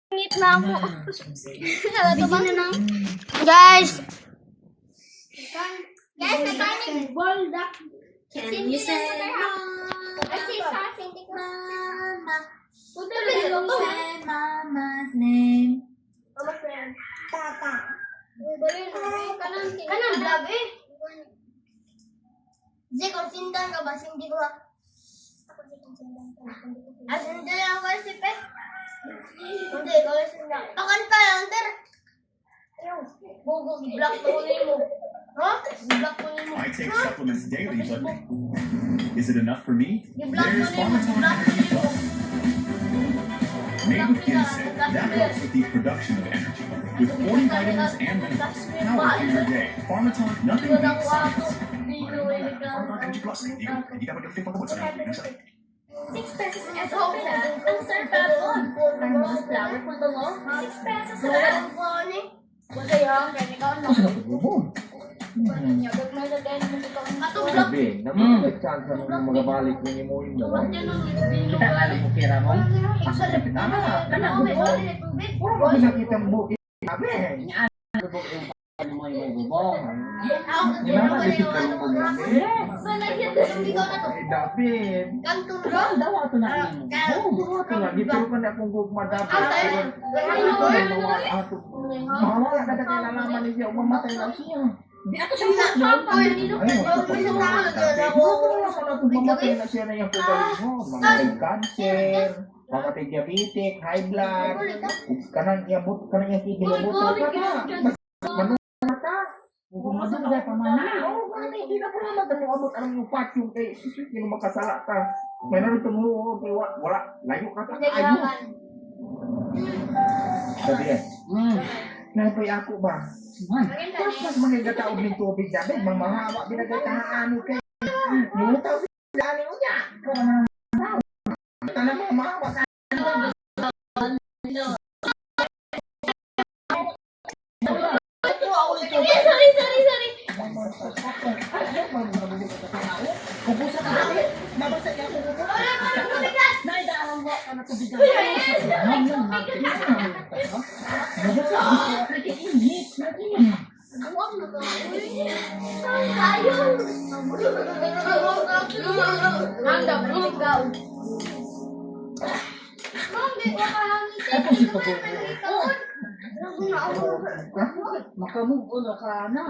Ngit na ako. Sabi ba? Guys! Guys, nakain. Can you say mama? Can you say mama's name? Tata. Kanan vlog eh. Zek, kung sindan ka ba? Sindi ko ha. Sindi lang ako si Pet. Hindi, ikaw yung sindan. Pakanta lang, Ter. Bugog, i-block ko ulit mo. Ha? I-block ko ulit mo. I take supplements daily, but is it enough for me? I-block ko There's ulit mo. Pharmaton I-block ko Energy ulit mo. Plus. Made with ginseng, that helps with the production of energy. With 40 vitamins and minerals, power through your day. Pharmaton, nothing beats science. Pharmaton Energy Plus, hindi dapat yung fifth pagkabot sa natin. 6 pesos peso pera. Ang sarap po. Ang most flavorful to mo. 6 pesos lang. Wala yung ganito. Kasi napagubon. Sabi, napagkaksan sa mga magabalik ng imo mo. Kita alam mo kira mo. Tama, puro ka nakita ang bukit. Sabi, Bubok yung paano mo yung bubong. hindi naman isip ka ng bumami. Eh, David. Daw ato na yung bubong. Ito nga, dito ka na akong gugma David. Mawala ka na kinalaman niya, umamatay lang siya. Di ato siya mga Mamatay na siya na yung pugaling mo. Mga may cancer, mga may diabetic, high blood, kanang iyabot, kanang yung kikilabot ka na. Manunod ka. Masuk ka pa man na. Oo, hindi na po naman mo abot ang yung patyong kay hindi mo makasala ka. May narin tumuho, wala, layo ka ka. Sabi yan, napay ako ba? Tapos mas magigataog ng tubig David, mamahawa, binagatahaan kay. Nunutaw sila ano niya. Tanang mamahawa ka. Sorry. Kubusan ka David, nabasa niya ako. Naidaan mo ka na tubig. Makamove on ka na.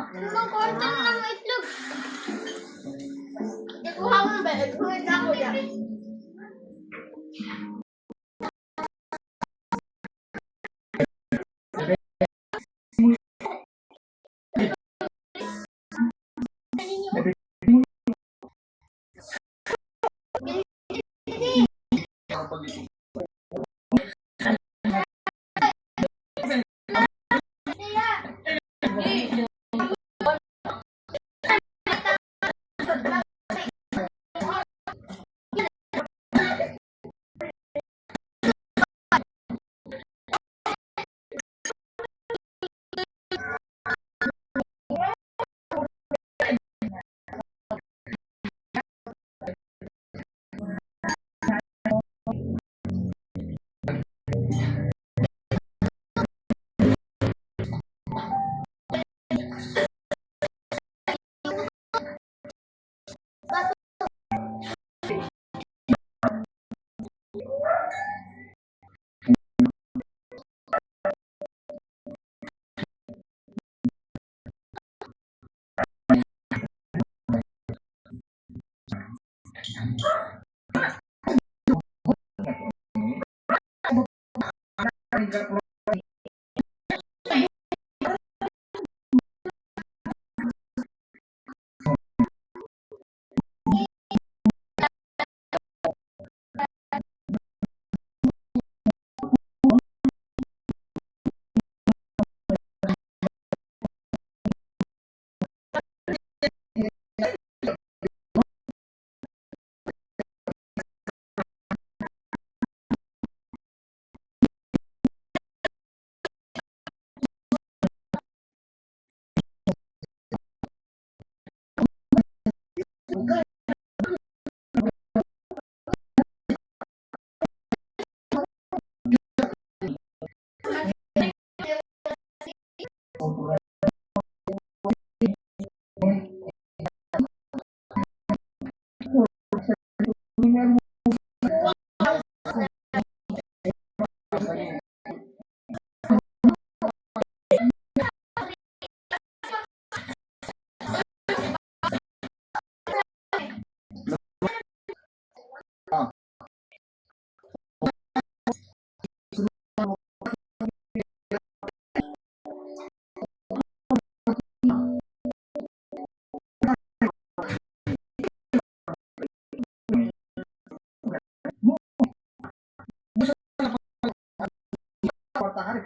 Patahari.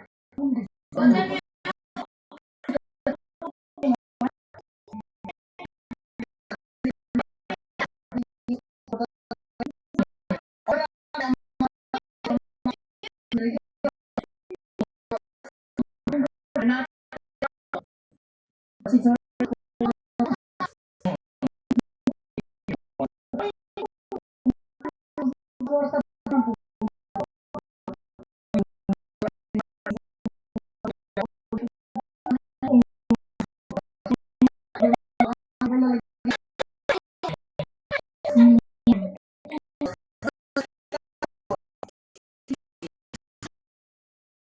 Masih